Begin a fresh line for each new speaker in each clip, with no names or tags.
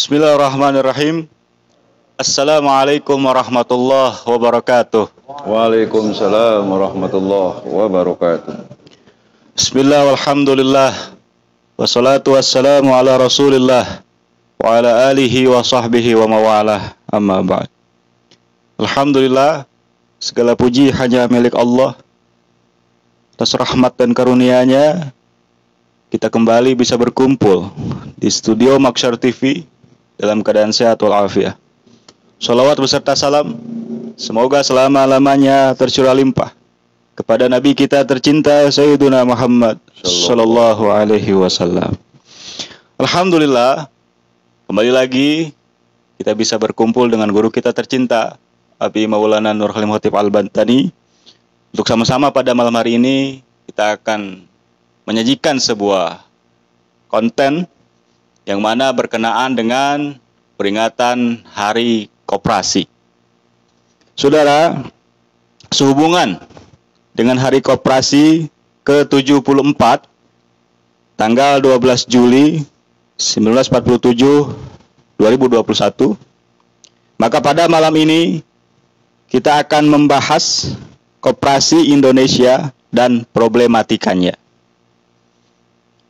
Bismillahirrahmanirrahim. Assalamualaikum warahmatullahi wabarakatuh.
Waalaikumsalam warahmatullahi wabarakatuh.
Bismillah walhamdulillah. Wassalatu wassalamu ala rasulillah wa ala alihi wa sahbihi wa mawalah, amma ba'd. Alhamdulillah, segala puji hanya milik Allah. Atas rahmat dan karunia-Nya kita kembali bisa berkumpul di studio Maksyar TV dalam keadaan sehat walafiat. Shalawat beserta salam semoga selama-lamanya tercurah limpah kepada Nabi kita tercinta Sayyiduna Muhammad sallallahu alaihi wasallam. Alhamdulillah, kembali lagi kita bisa berkumpul dengan guru kita tercinta Abi Maulana Nur Halim Khatib Al-Bantani. Untuk sama-sama pada malam hari ini kita akan menyajikan sebuah konten yang mana berkenaan dengan peringatan Hari Koperasi. Saudara, sehubungan dengan Hari Koperasi ke-74 tanggal 12 Juli 1947 2021, maka pada malam ini kita akan membahas koperasi Indonesia dan problematikanya,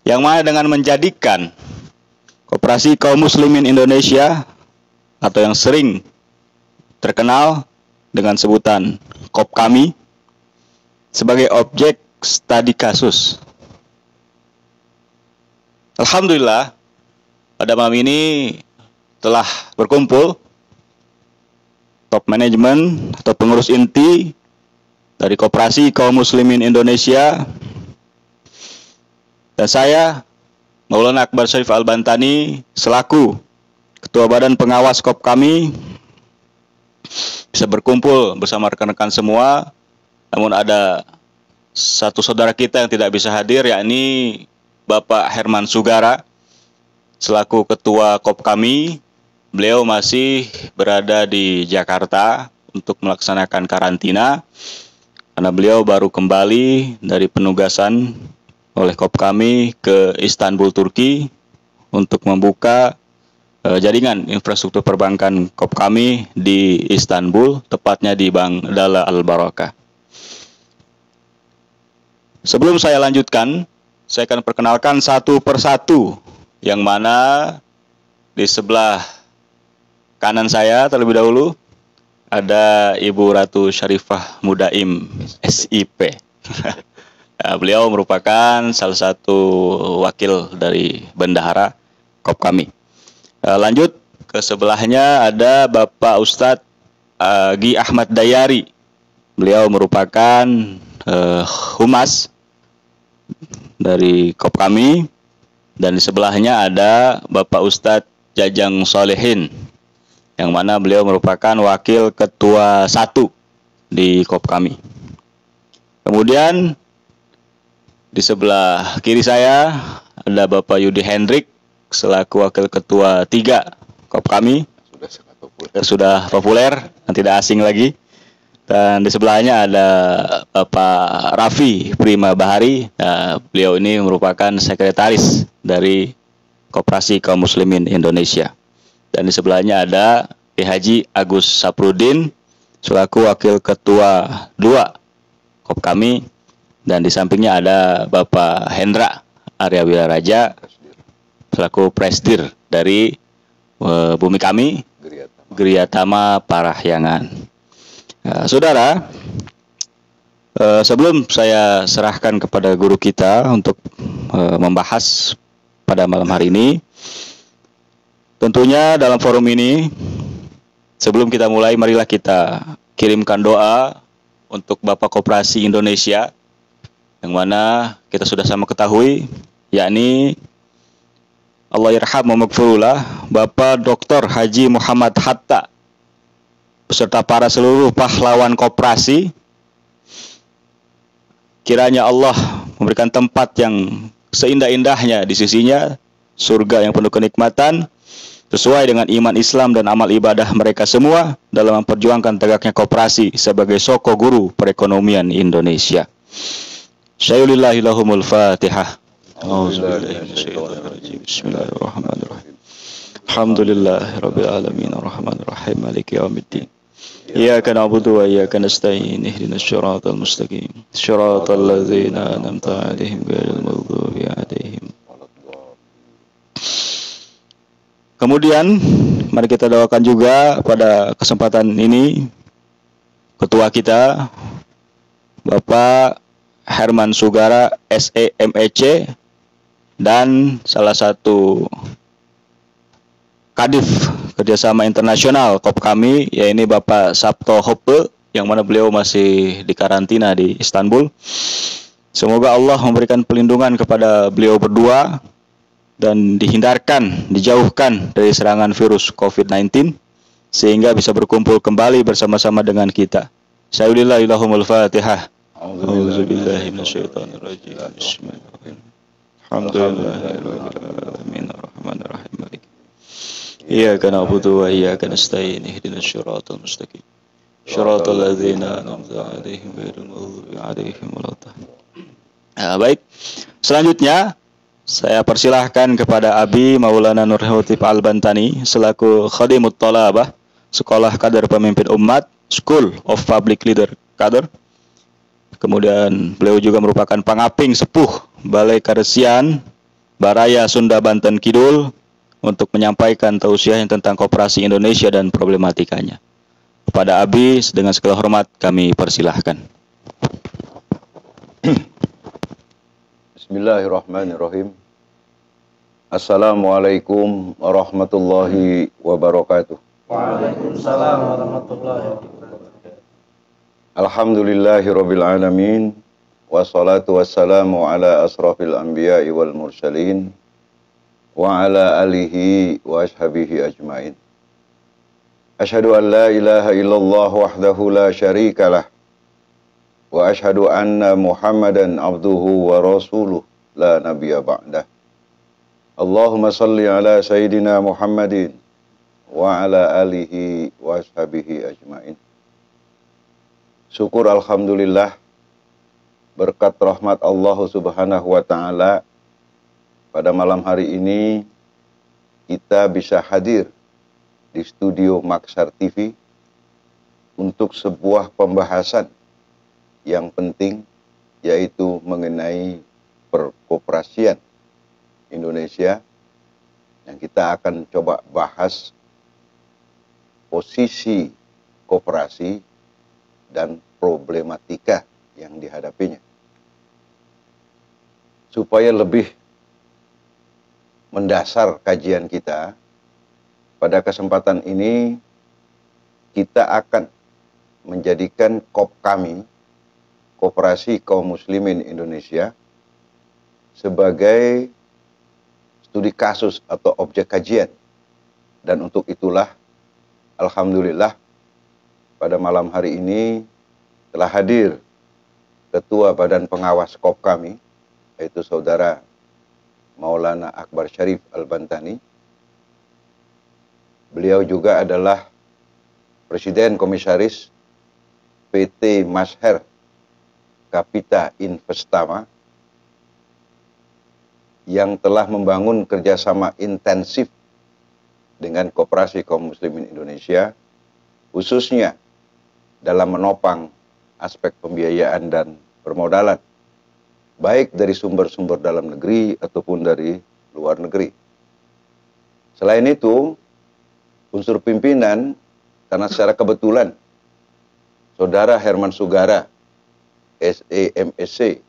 yang mana dengan menjadikan koperasi kaum muslimin Indonesia atau yang sering terkenal dengan sebutan KOPKAMI sebagai objek studi kasus. Alhamdulillah, pada malam ini telah berkumpul top manajemen atau pengurus inti dari Koperasi Kaum Muslimin Indonesia, dan saya Maulana Akbar Syarif Al-Bantani selaku Ketua Badan Pengawas KOPKAMI bisa berkumpul bersama rekan-rekan semua. Namun ada satu saudara kita yang tidak bisa hadir, yakni Bapak Herman Sugara selaku Ketua KOPKAMI. Beliau masih berada di Jakarta untuk melaksanakan karantina karena beliau baru kembali dari penugasan oleh KOPKAMI ke Istanbul, Turki untuk membuka jaringan infrastruktur perbankan KOPKAMI di Istanbul, tepatnya di Bank Dala Al-Barakah. Sebelum saya lanjutkan, saya akan perkenalkan satu persatu, yang mana di sebelah kanan saya terlebih dahulu ada Ibu Ratu Syarifah Mudaim, SIP. Nah, beliau merupakan salah satu wakil dari bendahara KOPKAMI. Lanjut ke sebelahnya ada Bapak Ustadz Agi Ahmad Dayari. Beliau merupakan humas dari KOPKAMI, dan di sebelahnya ada Bapak Ustadz Jajang Solehin, yang mana beliau merupakan wakil ketua 1 di KOPKAMI. Kemudian di sebelah kiri saya ada Bapak Yudi Hendrik selaku wakil ketua 3 KOPKAMI. Sudah populer dan tidak asing lagi. Dan di sebelahnya ada Bapak Raffi Prima Bahari. Nah, beliau ini merupakan sekretaris dari Koperasi Kaum Muslimin Indonesia. Dan di sebelahnya ada Haji Agus Saprudin selaku wakil ketua 2 KOPKAMI, dan di sampingnya ada Bapak Hendra Arya Wilaraja selaku Presdir dari Bumi Kami Griyatama Parahyangan. Saudara, sebelum saya serahkan kepada guru kita untuk membahas pada malam hari ini, tentunya dalam forum ini, sebelum kita mulai, marilah kita kirimkan doa untuk Bapak Koperasi Indonesia, yang mana kita sudah sama ketahui, yakni Allah yarham wa maghfirullah Bapak Dr. Haji Muhammad Hatta beserta para seluruh pahlawan koperasi. Kiranya Allah memberikan tempat yang seindah-indahnya di sisinya, surga yang penuh kenikmatan, sesuai dengan iman Islam dan amal ibadah mereka semua dalam memperjuangkan tegaknya koperasi sebagai soko guru perekonomian Indonesia. Syayulillahilahumul Fatihah. Bismillahirrahmanirrahim. Alhamdulillah Rabbil Alamin Ar-Rahmanir Rahim Maliki Yawmiddin Iyyaka na'budu wa iyyaka nasta'in ihdinas siratal mustaqim siratal ladzina an'amta 'alaihim ghairil maghdubi 'alaihim. Kemudian mari kita doakan juga pada kesempatan ini ketua kita Bapak Herman Sugara SEMEC dan salah satu Kadif Kerjasama Internasional KOP kami, yaitu Bapak Sabto Hoppe, yang mana beliau masih di karantina di Istanbul. Semoga Allah memberikan pelindungan kepada beliau berdua dan dijauhkan dari serangan virus COVID-19 sehingga bisa berkumpul kembali bersama-sama dengan kita. Syahidillahil Fatihah. A'udzubillahi minasyaitonir rajim. Bismillahirrahmanirrahim. Alhamdulillahirabbil arrahmanir rahim. Iyyaka na'budu wa iyyaka nasta'in ihdinas siratal mustaqim. Siratal ladzina an'amta 'alaihim ghairil maghdubi 'alaihim waladdallin. Baik. Selanjutnya saya persilahkan kepada Abi Maulana Nur Hotib Al-Bantani selaku Khadimut Thalabah Sekolah Kader Pemimpin Umat School of Public Leader Kader. Kemudian beliau juga merupakan pangaping sepuh Balai Karesian Baraya Sunda Banten Kidul untuk menyampaikan tausiahnya tentang koperasi Indonesia dan problematikanya. Kepada Abi dengan segala hormat kami persilahkan.
Bismillahirrahmanirrahim. Assalamualaikum warahmatullahi wabarakatuh.
Waalaikumsalam warahmatullahi wabarakatuh.
Alhamdulillahirabbil alamin. Wassalatu wassalamu ala asrafil anbiya'i wal mursalin wa ala alihi wa ashabihi ajmain. Asyhadu an la ilaha illallah wahdahu la syarikalah wa asyhadu anna Muhammadan abduhu wa rasuluh la nabiyya ba'dah. Allahumma salli ala sayyidina Muhammadin wa ala alihi wa ashabihi ajmain. Syukur alhamdulillah berkat rahmat Allah Subhanahu wa taala pada malam hari ini kita bisa hadir di studio Maksar TV untuk sebuah pembahasan yang penting, yaitu mengenai perkoperasian Indonesia, yang kita akan coba bahas posisi koperasi dan problematika yang dihadapinya. Supaya lebih mendasar kajian kita, pada kesempatan ini kita akan menjadikan KOP kami, Koperasi Kaum Muslimin Indonesia, sebagai studi kasus atau objek kajian. Dan untuk itulah, alhamdulillah, pada malam hari ini telah hadir Ketua Badan Pengawas KOP kami, yaitu Saudara Maulana Akbar Syarif Al-Bantani. Beliau juga adalah Presiden Komisaris PT Masher Kapita Investama yang telah membangun kerjasama intensif dengan Koperasi Kaum Muslimin Indonesia, khususnya dalam menopang aspek pembiayaan dan permodalan, baik dari sumber-sumber dalam negeri ataupun dari luar negeri. Selain itu, unsur pimpinan, karena secara kebetulan Saudara Herman Sugara, SEMEC,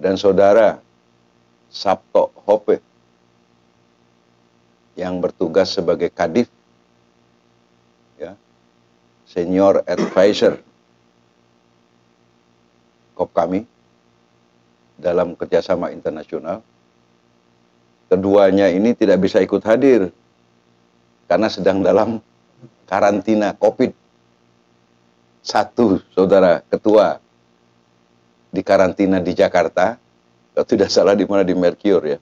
dan Saudara Sabto Hoppe yang bertugas sebagai Kadif, ya, Senior Advisor KOP kami dalam kerjasama internasional. Keduanya ini tidak bisa ikut hadir karena sedang dalam karantina COVID. Satu saudara ketua di karantina di Jakarta, kalau tidak salah di mana, di Mercure ya,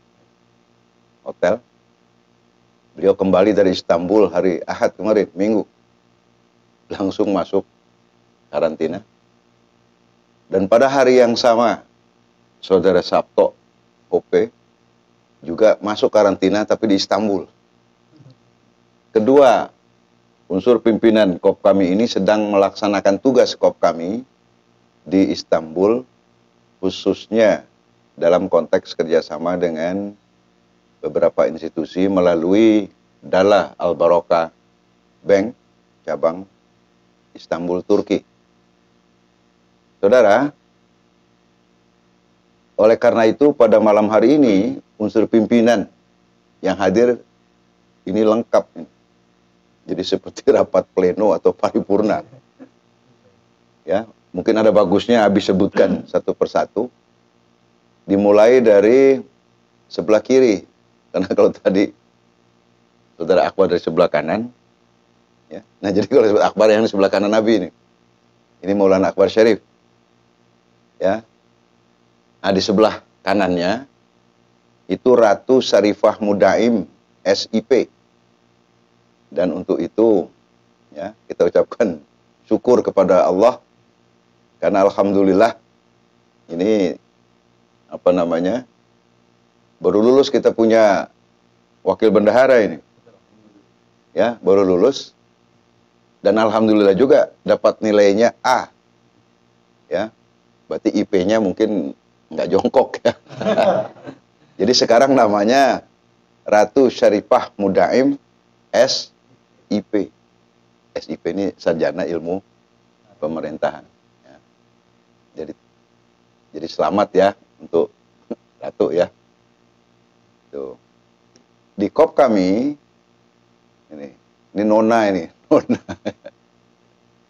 hotel. Beliau kembali dari Istanbul hari Ahad kemarin, Minggu, langsung masuk karantina. Dan pada hari yang sama, Saudara Sabto Hoppe juga masuk karantina tapi di Istanbul. kedua, unsur pimpinan KOP kami ini sedang melaksanakan tugas KOP kami di Istanbul, khususnya dalam konteks kerjasama dengan beberapa institusi melalui Dala Al Barokah Bank cabang Istanbul, Turki. Saudara, oleh karena itu pada malam hari ini unsur pimpinan yang hadir ini lengkap. Jadi seperti rapat pleno atau paripurna. Ya, mungkin ada bagusnya Abi sebutkan satu persatu. Dimulai dari sebelah kiri. Karena kalau tadi Saudara Akbar dari sebelah kanan, ya. Nah, jadi kalau Akbar yang di sebelah kanan Abi ini Maulana Akbar Syarif. Ya. Nah, di sebelah kanannya itu Ratu Syarifah Mudaim SIP. Dan untuk itu ya, kita ucapkan syukur kepada Allah karena alhamdulillah ini baru lulus kita punya wakil bendahara ini. Ya, baru lulus. Dan alhamdulillah juga dapat nilainya A. Ya. Berarti IP-nya mungkin nggak jongkok ya. Jadi sekarang namanya Ratu Syarifah Mudaim SIP. SIP ini sarjana ilmu pemerintahan. Ya. Jadi selamat ya untuk Ratu ya. Tuh. Di KOP kami ini Nona ini, Nona.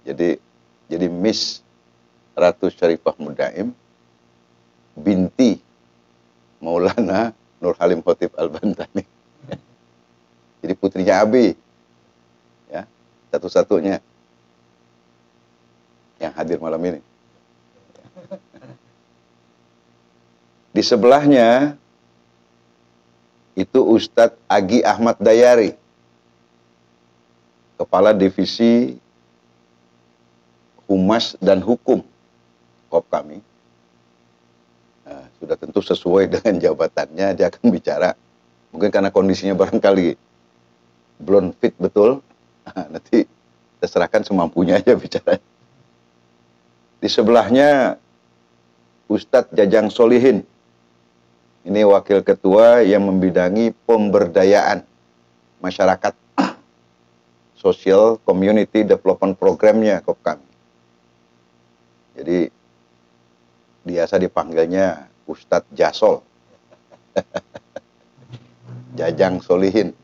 Jadi Miss Ratu Syarifah Mudaim binti Maulana Nur Halim Khotib Al-Bantani. Jadi putrinya Abi. Ya, satu-satunya yang hadir malam ini. Di sebelahnya itu Ustadz Agi Ahmad Dayari, Kepala Divisi Humas dan Hukum KOP kami. Nah, sudah tentu sesuai dengan jabatannya, dia akan bicara. Mungkin karena kondisinya barangkali belum fit betul, nah, nanti kita serahkan semampunya aja bicara. Di sebelahnya Ustadz Jajang Solihin. Ini wakil ketua yang membidangi pemberdayaan masyarakat, Social Community Development Programnya KOP kami. Jadi biasa dipanggilnya Ustadz Jasol. Jajang Solihin.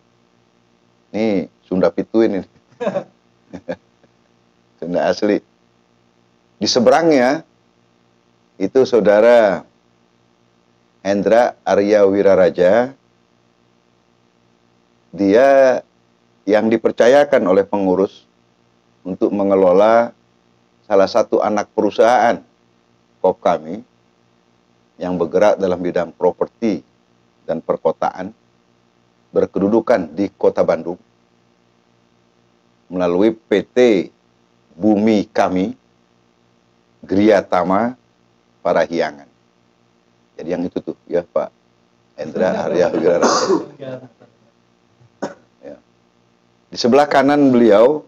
Ini Sunda Pituin ini. Sunda asli. Di seberangnya itu Saudara Hendra Arya Wiraraja. Dia yang dipercayakan oleh pengurus untuk mengelola salah satu anak perusahaan KOP kami yang bergerak dalam bidang properti dan perkotaan, berkedudukan di Kota Bandung melalui PT Bumi Kami Griyatama Parahyangan. Jadi yang itu tuh ya Pak Hendra Arya Wiraraja. Ya. Di sebelah kanan beliau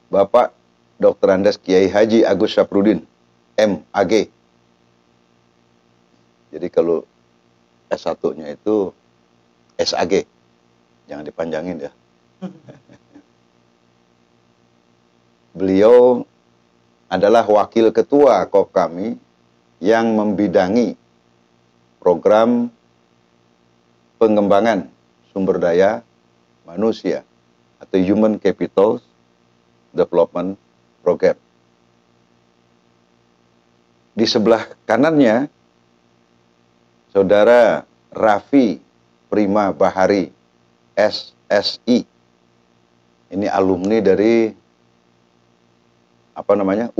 Bapak Dr. Andes Kiai Haji Agus Syafruddin MAG. Jadi kalau S1-nya itu SAG. Jangan dipanjangin ya. Beliau adalah wakil ketua KOP kami yang membidangi program pengembangan sumber daya manusia atau Human Capital Development Program. Di sebelah kanannya Saudara Raffi Prima Bahari SSI. Ini alumni dari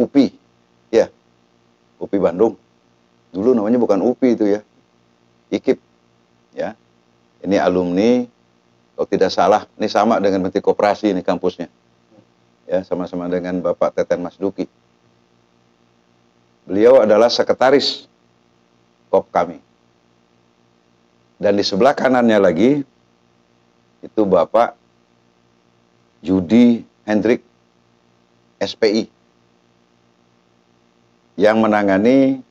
UPI. Ya. UPI Bandung. Dulu namanya bukan UPI itu ya. IKIP. Ya. Ini alumni, kalau tidak salah, ini sama dengan Menteri Koperasi ini kampusnya. Ya, sama-sama dengan Bapak Teten Mas Duki. Beliau adalah sekretaris KOP kami. Dan di sebelah kanannya lagi, itu Bapak Judi Hendrik SPI yang menangani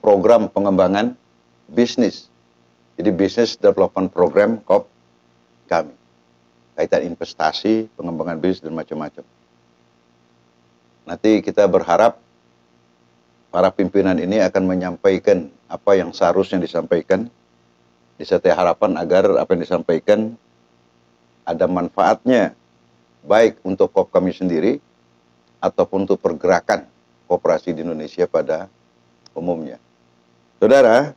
program pengembangan bisnis. Jadi Business Development Program KOP kami. Kaitan investasi, pengembangan bisnis, dan macam-macam. Nanti kita berharap para pimpinan ini akan menyampaikan apa yang seharusnya disampaikan. Disertai harapan agar apa yang disampaikan ada manfaatnya, baik untuk KOP kami sendiri, ataupun untuk pergerakan koperasi di Indonesia pada umumnya. Saudara,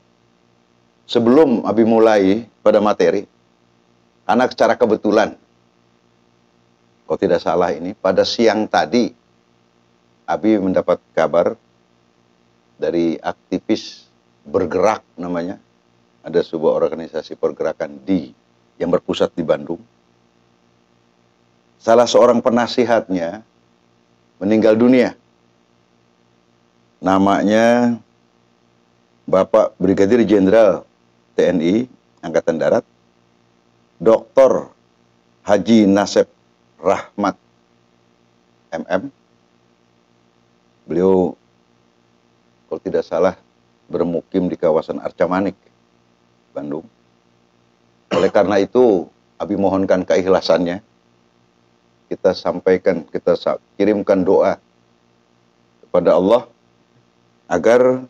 sebelum Abi mulai pada materi, karena secara kebetulan, kalau tidak salah ini, pada siang tadi, Abi mendapat kabar dari aktivis bergerak namanya, ada sebuah organisasi pergerakan yang berpusat di Bandung. Salah seorang penasihatnya meninggal dunia. Namanya Bapak Brigadir Jenderal TNI Angkatan Darat, Dr. Haji Nasep Rahmat MM. Beliau, kalau tidak salah, bermukim di kawasan Arca Manik, Bandung. Oleh karena itu, Abi mohonkan keikhlasannya. Kita sampaikan, kita kirimkan doa kepada Allah agar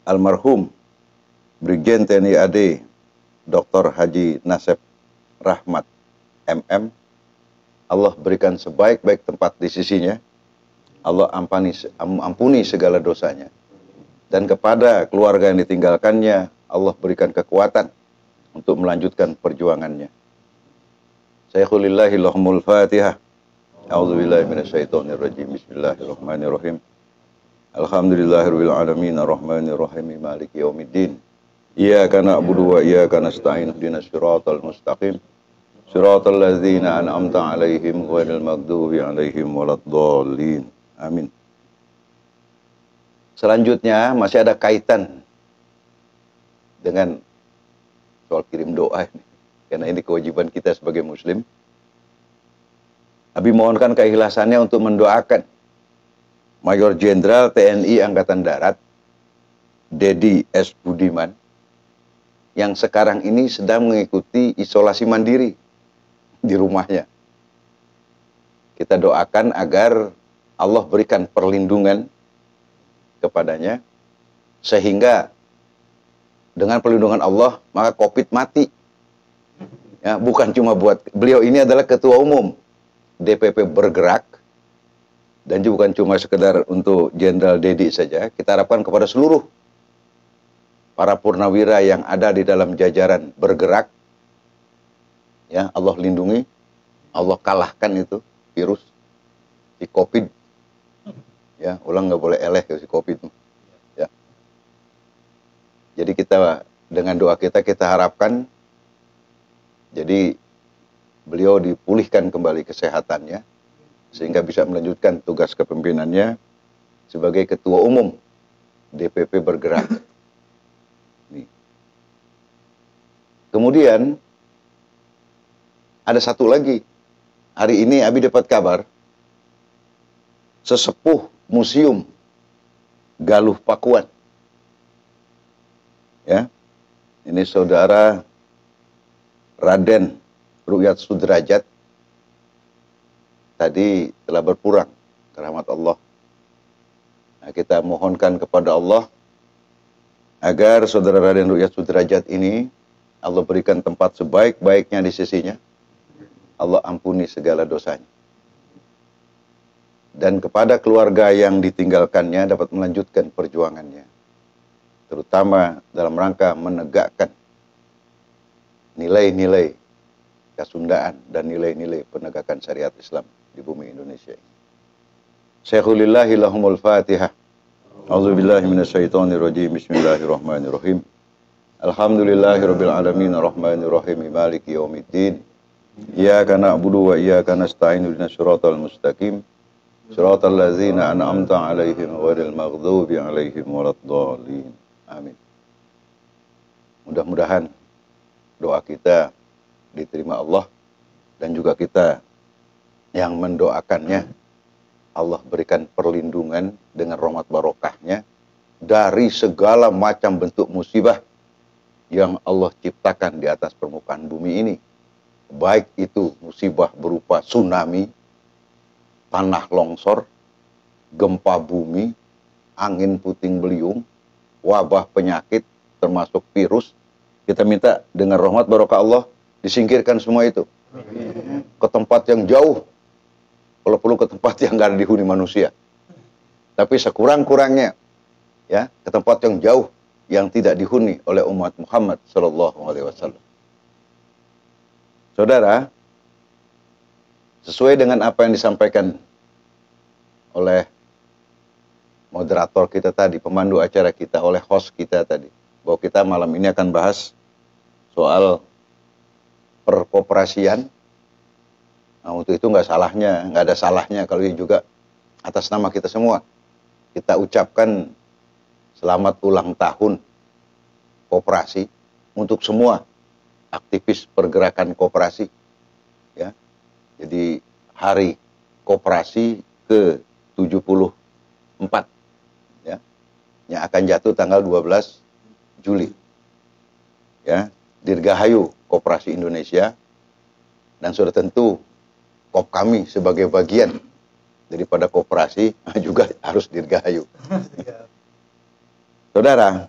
almarhum Brigjen TNI AD Dr. Haji Nasep Rahmat MM, Allah berikan sebaik-baik tempat di sisinya, Allah ampuni segala dosanya, dan kepada keluarga yang ditinggalkannya Allah berikan kekuatan untuk melanjutkan perjuangannya. Saykhulillahillahumul Fatihah. A'udzubillahi minasyaitonirrajim. Bismillahirrahmanirrahim. Alhamdulillahirabbil alamin arrahmanir rahim maliki yaumiddin. Iyyaka na'budu wa iyyaka nasta'in ihdinas siratal mustaqim. Siratal ladzina an'amta 'alaihim ghairil maghdubi 'alaihim waladdallin. Amin. Selanjutnya masih ada kaitan dengan soal kirim doa ini, karena ini kewajiban kita sebagai muslim. Abi mohonkan keikhlasannya untuk mendoakan Mayor Jenderal TNI Angkatan Darat Dedi S. Budiman yang sekarang ini sedang mengikuti isolasi mandiri di rumahnya. Kita doakan agar Allah berikan perlindungan kepadanya, sehingga dengan perlindungan Allah maka COVID mati. Ya, bukan cuma buat beliau, ini adalah ketua umum DPP bergerak, dan juga bukan cuma sekedar untuk Jenderal Dedi saja. Kita harapkan kepada seluruh para purnawira yang ada di dalam jajaran bergerak, ya, Allah lindungi, Allah kalahkan itu virus si COVID. Ya, ulang nggak boleh eleh si COVID. Ya. Jadi kita dengan doa kita harapkan jadi beliau dipulihkan kembali kesehatannya sehingga bisa melanjutkan tugas kepemimpinannya sebagai ketua umum DPP bergerak. Nih. Kemudian ada satu lagi. Hari ini Abi dapat kabar sesepuh Museum Galuh Pakuan. Ya. Ini saudara Raden Rukyat Sudrajat tadi telah berpulang ke rahmat Allah. Nah, kita mohonkan kepada Allah agar saudara Raden Rukyat Sudrajat ini Allah berikan tempat sebaik-baiknya di sisinya. Allah ampuni segala dosanya. Dan kepada keluarga yang ditinggalkannya dapat melanjutkan perjuangannya. Terutama dalam rangka menegakkan nilai-nilai kesundaan dan nilai-nilai penegakan syariat Islam di bumi Indonesia ini. Saykhulillahillahumul Fatihah. A'udzubillahi minasyaitonirrajim. Bismillahirrahmanirrahim. Alhamdulillahirabbil alamin arrahmanirrahim maliki yaumiddin. Iyyaka na'budu wa iyyaka nasta'in ihdinas siratal mustaqim. Siratal ladzina an'amta 'alaihim ghairil maghdubi 'alaihim waladdallin. Amin. Mudah-mudahan doa kita diterima Allah dan juga kita yang mendoakannya, Allah berikan perlindungan dengan rahmat barokahnya dari segala macam bentuk musibah yang Allah ciptakan di atas permukaan bumi ini. Baik itu musibah berupa tsunami, tanah longsor, gempa bumi, angin puting beliung, wabah penyakit, termasuk virus. Kita minta dengan rahmat barokah Allah disingkirkan semua itu ke tempat yang jauh, kalau perlu ke tempat yang nggak ada dihuni manusia, tapi sekurang-kurangnya ya ke tempat yang jauh yang tidak dihuni oleh umat Muhammad Sallallahu Alaihi Wasallam. Saudara, sesuai dengan apa yang disampaikan oleh moderator kita tadi, pemandu acara kita, oleh host kita tadi, bahwa kita malam ini akan bahas soal perkoperasian. Nah, untuk itu nggak ada salahnya kalau ini juga atas nama kita semua kita ucapkan selamat ulang tahun koperasi untuk semua aktivis pergerakan koperasi. Ya, jadi hari koperasi ke-74 ya, yang akan jatuh tanggal 12 Juli. Ya, Dirgahayu Koperasi Indonesia, dan sudah tentu KOP kami sebagai bagian daripada koperasi juga harus dirgahayu. Saudara,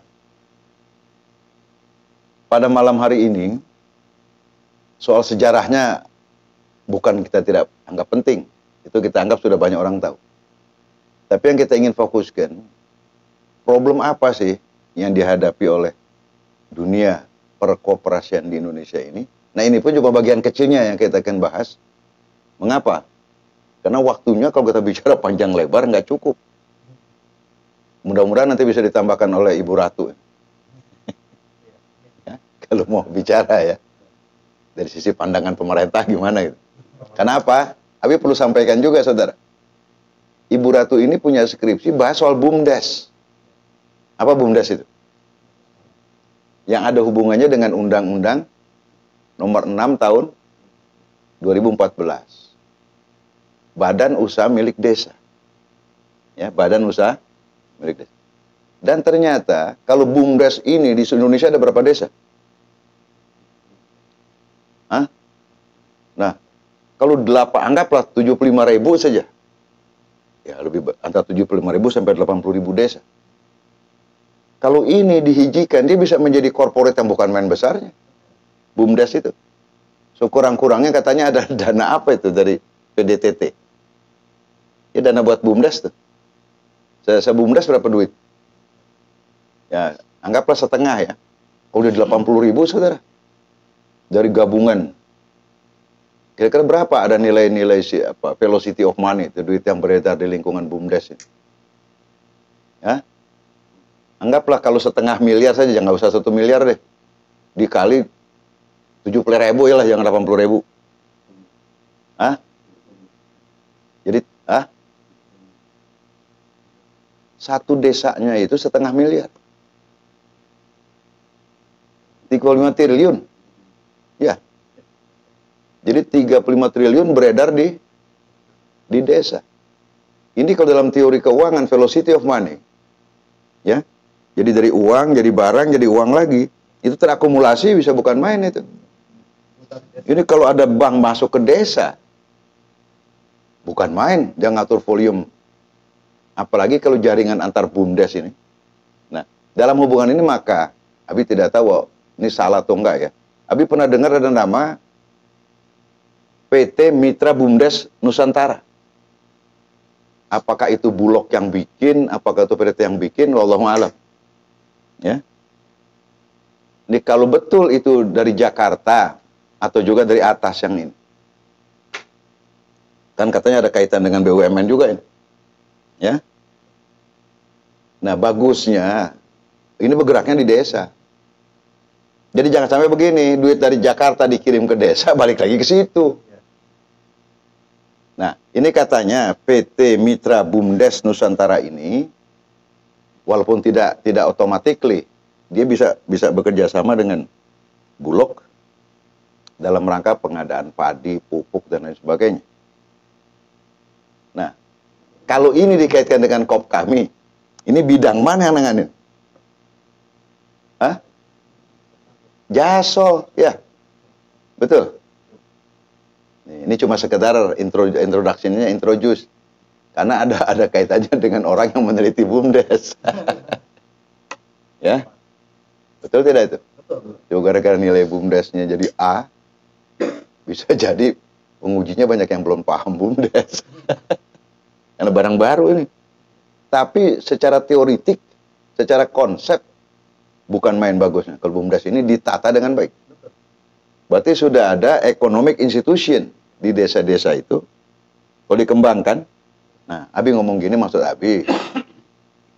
pada malam hari ini soal sejarahnya bukan kita tidak anggap penting, itu kita anggap sudah banyak orang tahu. Tapi yang kita ingin fokuskan, problem apa sih yang dihadapi oleh dunia perkoperasian di Indonesia ini? Nah, ini pun juga bagian kecilnya yang kita akan bahas. Mengapa? Karena waktunya kalau kita bicara panjang lebar nggak cukup. Mudah-mudahan nanti bisa ditambahkan oleh Ibu Ratu. Ya, kalau mau bicara ya, dari sisi pandangan pemerintah gimana gitu. Kenapa? Abi perlu sampaikan juga, saudara. Ibu Ratu ini punya skripsi bahas soal BUMDes. Apa BUMDes itu? Yang ada hubungannya dengan Undang-Undang Nomor 6 Tahun 2014. Badan Usaha Milik Desa. Ya, Badan Usaha Milik Desa. Dan ternyata kalau BUMDes ini di Indonesia ada berapa desa? Hah? Nah, kalau 8, anggaplah 75.000 saja. Ya, lebih antara 75.000 sampai 80.000 desa. Kalau ini dihijikan, dia bisa menjadi korporat yang bukan main besarnya. BUMDes itu. Sekurang-kurangnya katanya ada dana apa itu dari PDTT. Ya, dana buat BUMDes tuh. Se-BUMDes berapa duit? Ya, anggaplah setengah ya. Kalau udah 80.000, saudara. Dari gabungan. Kira-kira berapa ada nilai-nilai velocity of money, itu duit yang beredar di lingkungan BUMDes ini. Ya. Anggaplah kalau setengah miliar saja, jangan usah 1 miliar deh. Dikali 70.000 ya lah, jangan 80.000. Hah? Jadi, satu desanya itu 0,5 miliar. 35 triliun. Ya. Jadi 35 triliun beredar di desa. Ini kalau dalam teori keuangan, velocity of money. Ya. Jadi dari uang, jadi barang, jadi uang lagi. Itu terakumulasi bisa bukan main itu. Ini kalau ada bank masuk ke desa, bukan main, dia ngatur volume. Apalagi kalau jaringan antar BUMDes ini. Nah, dalam hubungan ini maka, Abi tidak tahu ini salah atau enggak ya. Abi pernah dengar ada nama PT Mitra BUMDes Nusantara. Apakah itu Bulog yang bikin, apakah itu PT yang bikin, wallahu a'lam. Ya. Ini kalau betul itu dari Jakarta atau juga dari atas yang ini. Kan katanya ada kaitan dengan BUMN juga ini. Ya. Nah, bagusnya ini bergeraknya di desa. Jadi jangan sampai begini, duit dari Jakarta dikirim ke desa, balik lagi ke situ. Nah, ini katanya PT Mitra BUMDes Nusantara ini, walaupun tidak automatically, dia bisa bekerja sama dengan Bulog, dalam rangka pengadaan padi, pupuk, dan lain sebagainya. Nah, kalau ini dikaitkan dengan KOP kami, ini bidang mana yang nanganin? Hah? Jasol, ya. Betul. Ini cuma sekedar introduction-nya, introduce. Karena ada kaitannya dengan orang yang meneliti BUMDes. Ya. Betul tidak itu?
Betul.
Coba gara-gara nilai BUMDesnya jadi A, bisa jadi pengujinya banyak yang belum paham BUMDes. Karena barang baru ini. Tapi secara teoritik, secara konsep, bukan main bagusnya. Kalau BUMDes ini ditata dengan baik. Berarti sudah ada economic institution di desa-desa itu. Kalau dikembangkan, nah, Abi ngomong gini maksud Abi,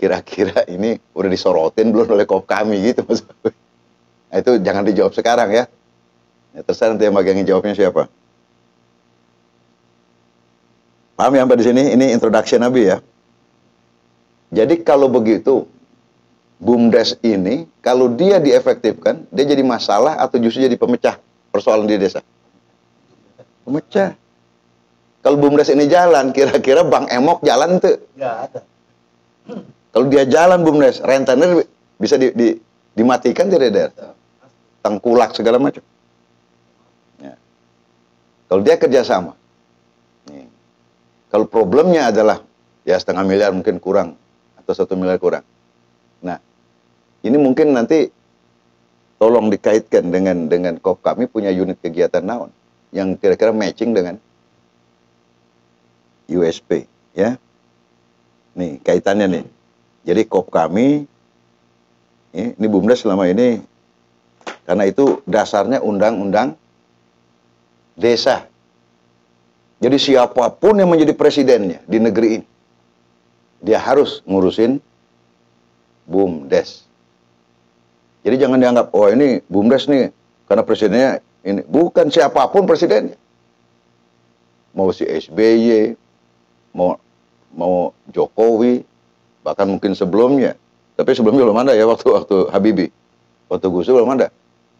kira-kira ini udah disorotin belum oleh KOP kami gitu maksud Abi. Nah, itu jangan dijawab sekarang ya. Terserah nanti yang megangin jawabnya siapa. Paham ya sampai di sini? Ini introduction Abi ya. Jadi kalau begitu, BUMDes ini kalau dia diefektifkan, dia jadi masalah atau justru jadi pemecah persoalan di desa? Pemecah. Kalau BUMDes ini jalan, kira-kira Bang Emok jalan tuh?
Nggak ada.
Kalau dia jalan BUMDes, rentenir bisa dimatikan tidak ada? Tengkulak segala macam. Ya. Kalau dia kerjasama, nih. Kalau problemnya adalah ya 0,5 miliar mungkin kurang atau 1 miliar kurang. Nah, ini mungkin nanti tolong dikaitkan dengan KOP kami punya unit kegiatan naon yang kira-kira matching dengan USP, ya. Nih kaitannya nih. Jadi KOP kami ini BUMDes selama ini karena itu dasarnya undang-undang desa. Jadi siapapun yang menjadi presidennya di negeri ini, dia harus ngurusin BUMDes. Jadi jangan dianggap, oh ini BUMDes nih, karena presidennya ini. Bukan siapapun presidennya. Mau si SBY, mau Jokowi, bahkan mungkin sebelumnya. Tapi sebelumnya belum ada ya, waktu Habibie. Waktu Gus Dur belum ada.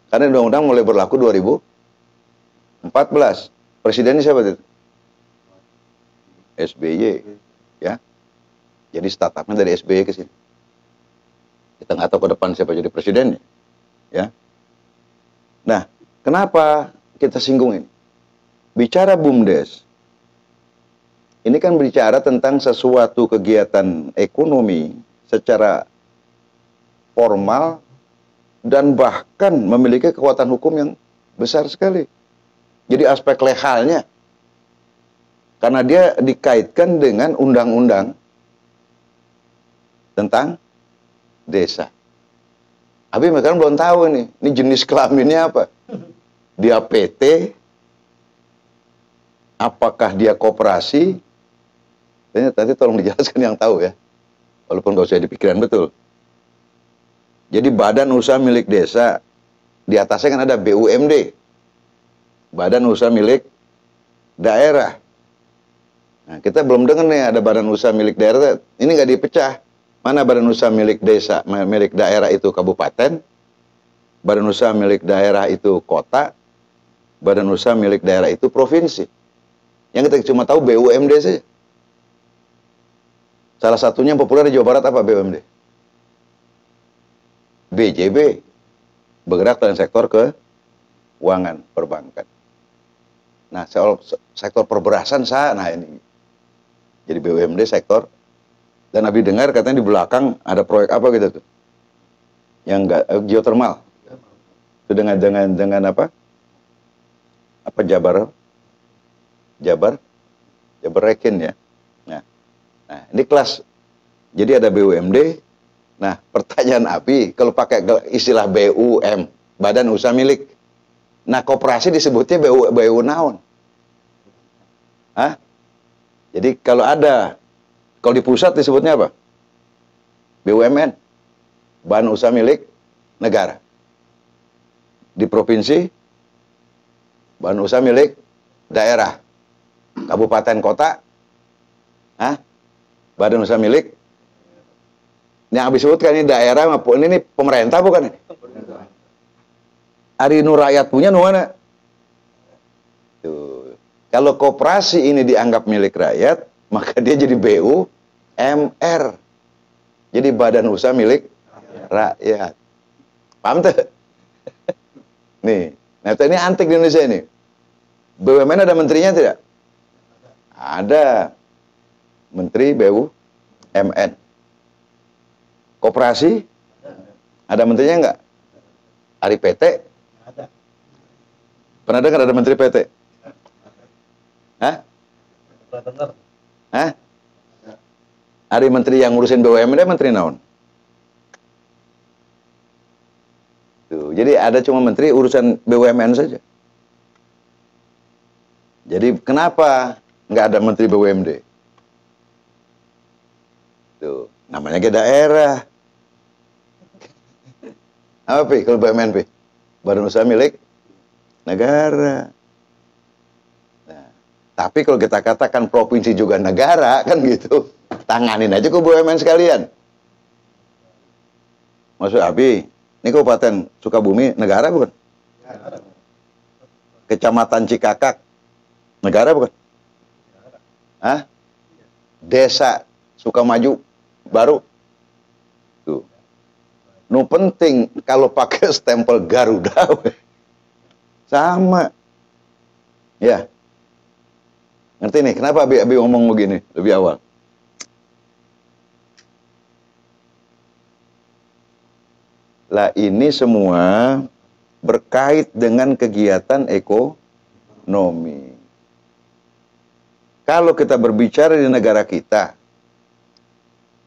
Karena undang-undang mulai berlaku 2014. Presidennya siapa itu? SBY. Ya. Jadi startupnya dari SBY ke sini. Kita nggak tahu ke depan siapa jadi presidennya. Ya. Nah, kenapa kita singgung ini? Bicara BUMDes, ini kan bicara tentang sesuatu kegiatan ekonomi secara formal dan bahkan memiliki kekuatan hukum yang besar sekali. Jadi aspek legalnya, karena dia dikaitkan dengan undang-undang tentang desa. Tapi mereka belum tahu ini jenis kelaminnya apa. Dia PT, apakah dia koperasi? Tadi tolong dijelaskan yang tahu ya. Walaupun nggak usah dipikiran betul. Jadi badan usaha milik desa, di atasnya kan ada BUMD. Badan usaha milik daerah. Nah, kita belum dengar nih ada badan usaha milik daerah. Ini nggak dipecah. Mana badan usaha milik desa, milik daerah itu kabupaten, badan usaha milik daerah itu kota, badan usaha milik daerah itu provinsi. Yang kita cuma tahu BUMD saja. Salah satunya yang populer di Jawa Barat apa BUMD? BJB, bergerak dalam sektor keuangan perbankan. Nah, sektor perberasan nah ini. Jadi BUMD sektor. Dan Nabi dengar katanya di belakang ada proyek apa gitu tuh? Yang enggak geotermal. Itu dengan apa? Apa Jabar Rekin ya. Nah, ini kelas. Jadi ada BUMD. Nah, pertanyaan Abi, kalau pakai istilah BUM, Badan Usaha Milik. Nah, koperasi disebutnya BU naon? Hah? Jadi kalau di pusat disebutnya apa? BUMN, Badan Usaha Milik Negara. Di provinsi, Badan Usaha Milik Daerah. Kabupaten kota, Badan Usaha Milik. Yang habis sebutkan ini daerah maupun ini pemerintah bukan ini? Ari nu rakyat punya nu mana? Tuh. Kalau koperasi ini dianggap milik rakyat, maka dia jadi BUMR. Jadi badan usaha milik rakyat. Paham tuh? Nih, nah ini antik di Indonesia ini. BUMN ada menterinya tidak? Ada. Menteri BUMN. Koperasi? Ada menterinya enggak? Hari PT?
Ada.
Pernah dengar ada menteri PT? Hah?
Pernah dengar?
Hah? Hari menteri yang ngurusin BUMN dia menteri naon? Tuh, jadi ada cuma menteri urusan BUMN saja. Jadi kenapa nggak ada menteri BUMD? Tuh, namanya ke daerah. Apa Pi, kalau BUMN Pi? Badan usaha milik negara. Nah, tapi kalau kita katakan provinsi juga negara, kan gitu. Tanganin aja ke BUMN sekalian. Maksud Abi, ini Kabupaten Sukabumi negara bukan? Kecamatan Cikakak negara bukan? Hah? Desa Sukamaju baru. Tuh. Nu penting kalau pakai stempel Garuda sama. Ya. Ngerti nih kenapa Abi ngomong begini lebih awal? Lah ini semua berkait dengan kegiatan ekonomi. Kalau kita berbicara di negara kita,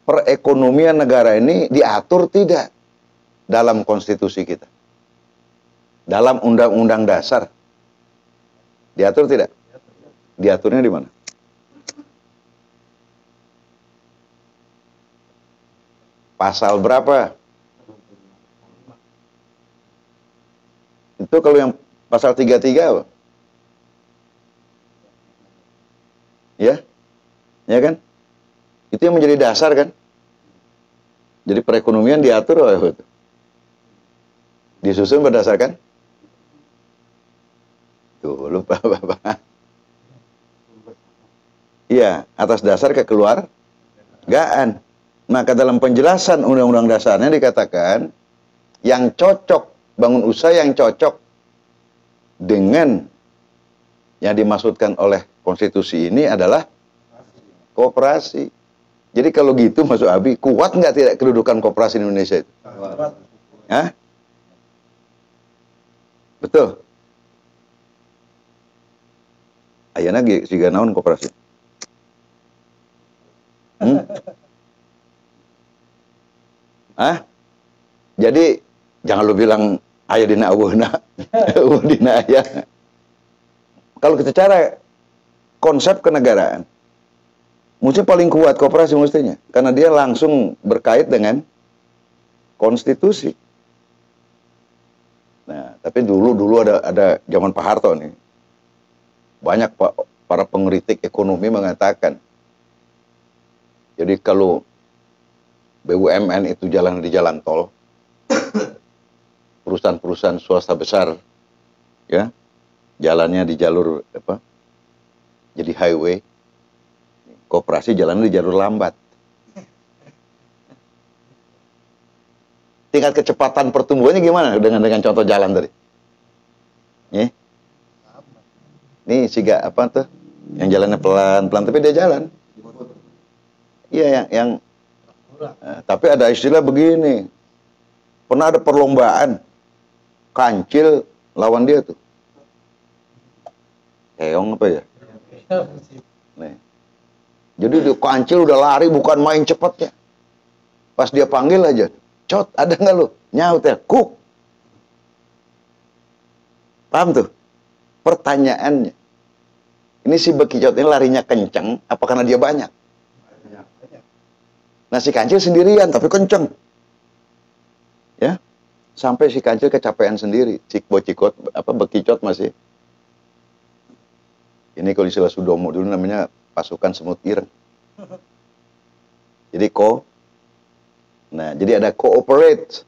perekonomian negara ini diatur tidak dalam konstitusi kita? Dalam undang-undang dasar. Diatur tidak? Diaturnya di mana? Pasal berapa? Itu kalau yang pasal 33 apa? Ya? Ya kan? Itu yang menjadi dasar kan? Jadi perekonomian diatur oleh itu. Disusun berdasarkan? Tuh, lupa Bapak. Iya, atas dasar kekeluargaan. Maka dalam penjelasan undang-undang dasarnya dikatakan yang cocok, bangun usaha yang cocok dengan yang dimaksudkan oleh konstitusi ini adalah koperasi. Jadi kalau gitu masuk Abi, kuat nggak tidak kedudukan koperasi di Indonesia itu? Hah? Betul. Ayana siga naon koperasi. Hah? Jadi jangan lu bilang aya dina eueuhna, eueuh dina aya. Kalau kita cara konsep kenegaraan, mesti paling kuat koperasi mestinya, karena dia langsung berkait dengan konstitusi. Nah, tapi dulu ada zaman Pak Harto nih, banyak para pengkritik ekonomi mengatakan, jadi kalau BUMN itu jalan di jalan tol, perusahaan-perusahaan swasta besar, ya, jalannya di jalur apa? Jadi highway, koperasi jalan di jalur lambat. Tingkat kecepatan pertumbuhannya gimana dengan contoh jalan tadi? Nih siga apa tuh? Yang jalannya pelan-pelan tapi dia jalan. Iya yang tapi ada istilah begini. Pernah ada perlombaan kancil lawan dia tuh. Keong apa ya? Nih. Jadi dia kancil udah lari bukan main cepatnya. Pas dia panggil aja, "Cot, ada nggak lu?" Nyaut ya, "Kuk." Paham tuh? Pertanyaannya, ini si bekicot ini larinya kenceng, apa karena dia banyak? Nah si kancil sendirian, tapi kenceng. Ya, sampai si kancil kecapean sendiri. Si bekicot masih. Ini kalau istilah Sudomo dulu namanya pasukan semut ireng. Jadi nah jadi ada cooperate.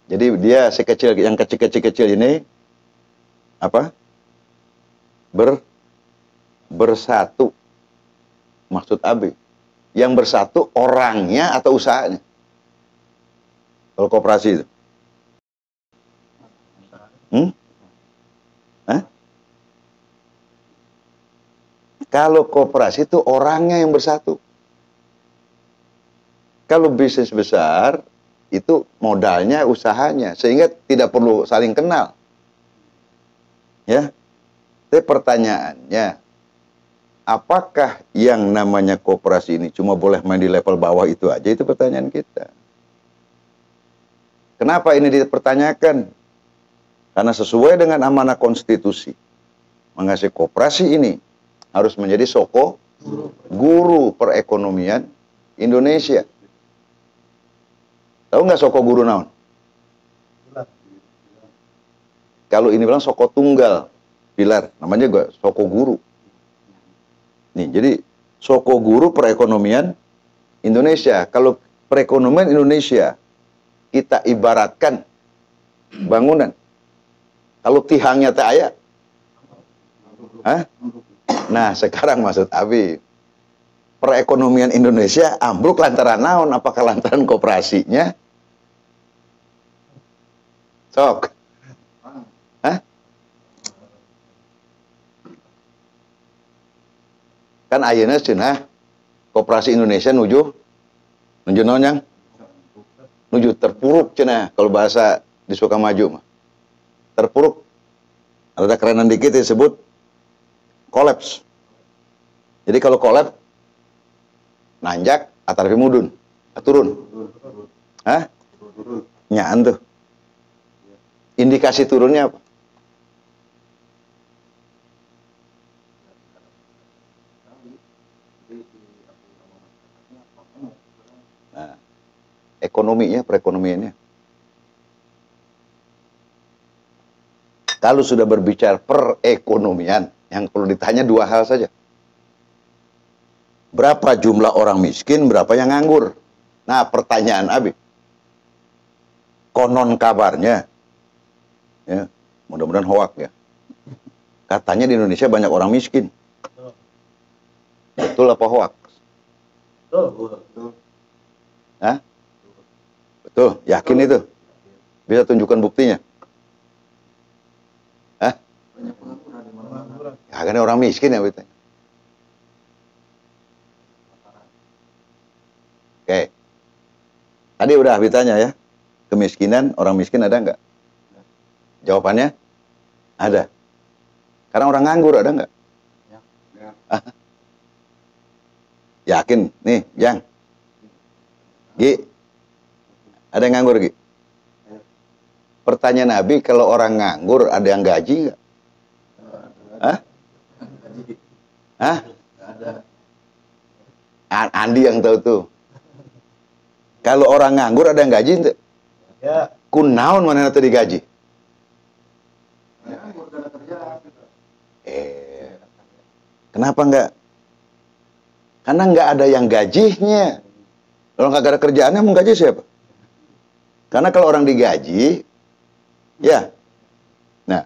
Jadi dia yang kecil-kecil ini apa? bersatu. Maksud Abi, yang bersatu orangnya atau usahanya? Kalau koperasi itu. Hah? Kalau koperasi itu orangnya yang bersatu. Kalau bisnis besar, itu modalnya, usahanya. Sehingga tidak perlu saling kenal. Ya. Tapi pertanyaannya, apakah yang namanya koperasi ini cuma boleh main di level bawah itu aja? Itu pertanyaan kita. Kenapa ini dipertanyakan? Karena sesuai dengan amanah konstitusi, mengasih koperasi ini harus menjadi guru perekonomian Indonesia. Tahu nggak soko guru naon? Kalau ini bilang soko tunggal, pilar, namanya juga soko guru. Nih, jadi soko guru perekonomian Indonesia. Kalau perekonomian Indonesia kita ibaratkan bangunan. Kalau tihangnya tak ada, nah sekarang maksud Abi, perekonomian Indonesia ambruk lantaran naon? Apakah lantaran koperasinya? Sok. Kan ayeuna cenah koperasi Indonesia nuju naon nuju terpuruk cenah kalau bahasa di Sukamaju mah. Terpuruk. Ada kerenan dikit disebut kolaps. Jadi kalau kolaps nanjak atarpi mudun, turun. Nyaan tuh. Indikasi turunnya apa? Nah, ekonominya, perekonomiannya. Kalau sudah berbicara perekonomian, yang perlu ditanya dua hal saja. Berapa jumlah orang miskin, berapa yang nganggur? Nah, pertanyaan Abi. Konon kabarnya, ya, mudah-mudahan hoak ya. Katanya di Indonesia banyak orang miskin. Betul apa hoak?
Betul.
Hah? Betul, yakin itu? Bisa tunjukkan buktinya? Hah? Ya, kan orang miskin ya, betul. Oke. Tadi udah ditanya ya. Kemiskinan, orang miskin ada nggak? Jawabannya? Ada. Karena orang nganggur ada nggak? Ya. Yakin? Nih, Jang. Gi. Ada yang nganggur, Gi? Pertanyaan Nabi, kalau orang nganggur ada yang gaji nggak? Hah? Andi yang tahu tuh. Kalau orang nganggur ada yang gaji ente?
Ya.
Kunaon mana nanti digaji? Kenapa enggak? Karena enggak ada yang gajinya. Kalau nggak ada kerjaannya mau gaji siapa? Karena kalau orang digaji, ya. Nah,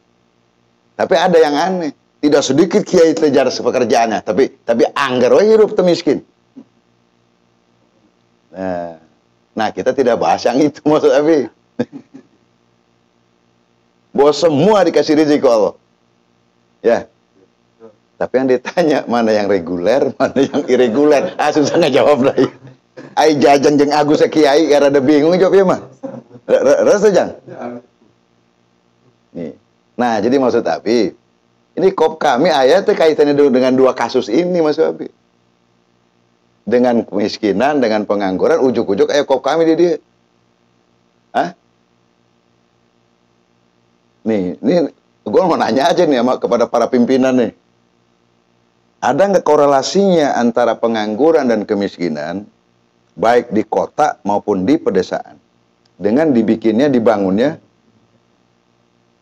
tapi ada yang aneh. Tidak sedikit kiai kejar pekerjaannya, tapi anggar we hirup teu miskin. Nah, kita tidak bahas yang itu maksud Abi. Bahwa semua dikasih rezeki Allah. Ya. Tapi yang ditanya mana yang reguler, mana yang irreguler. Susah ngejawab lagi. Ai Jajang jeung Agus kiai rada bingung jawabnya mah. Rasa Jang. Nih. Nah, jadi maksud Abi, ini kop kami ayatnya kaitannya dengan dua kasus ini maksud Abi. Dengan kemiskinan, dengan pengangguran, ujuk-ujuk kop kami di dia. Hah? Nih, gue mau nanya aja nih kepada para pimpinan nih. Ada nggak korelasinya antara pengangguran dan kemiskinan, baik di kota maupun di pedesaan, dengan dibangunnya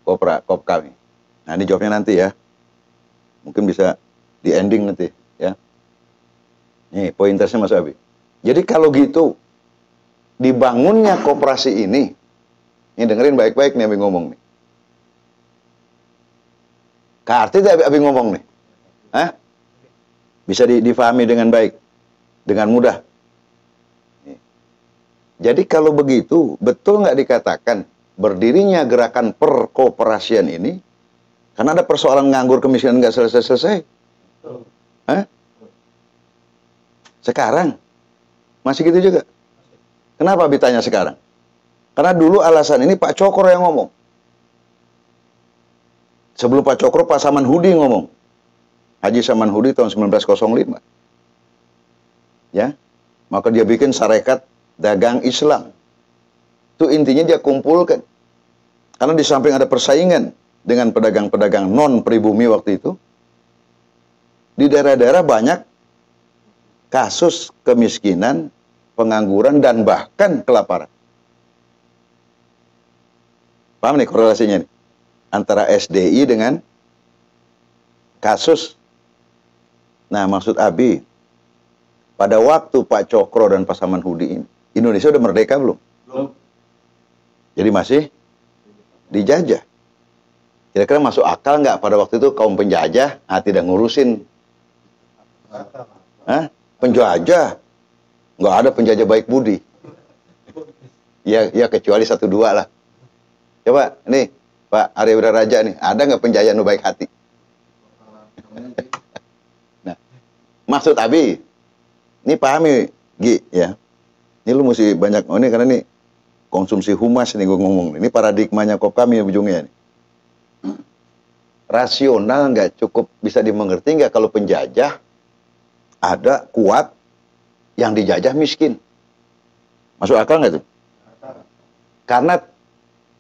kop kami? Nah, ini jawabnya nanti ya. Mungkin bisa di ending nanti ya. Nih, pointernya Mas Abi. Jadi kalau gitu, dibangunnya koperasi ini dengerin baik-baik nih Abi ngomong nih. Arti tidak Abi ngomong nih? Hah? Bisa difahami dengan baik, dengan mudah. Jadi kalau begitu, betul nggak dikatakan berdirinya gerakan perkoperasian ini karena ada persoalan nganggur kemiskinan nggak selesai-selesai? Hah? Sekarang masih gitu juga. Kenapa Abi tanya sekarang? Karena dulu alasan ini Pak Cokro yang ngomong. Sebelum Pak Cokro, Pak Samanhudi ngomong. Haji Samanhudi tahun 1905. Ya, maka dia bikin Sarekat Dagang Islam. Itu intinya dia kumpulkan. Karena di samping ada persaingan dengan pedagang-pedagang non pribumi waktu itu, di daerah-daerah banyak kasus kemiskinan, pengangguran, dan bahkan kelaparan. Paham nih korelasinya nih? Antara SDI dengan kasus. Nah, maksud Abi, pada waktu Pak Cokro dan Pak Samanhudi ini, Indonesia udah merdeka belum?
Belum.
Jadi masih dijajah. Kira-kira masuk akal nggak pada waktu itu kaum penjajah tidak ngurusin? Hah? Penjajah? Nggak ada penjajah baik budi. Ya kecuali 1-2 lah. Coba, nih, Pak Arya Wiraraja nih, ada nggak penjajah nu baik hati? Nah, maksud Abi, ini pahami, Gi, ya. Ini lu mesti banyak, ini karena nih konsumsi humas nih gue ngomong. Ini paradigmanya kop kami ya ujungnya nih. Rasional nggak cukup bisa dimengerti nggak kalau penjajah ada kuat yang dijajah miskin? Masuk akal nggak tuh? Karena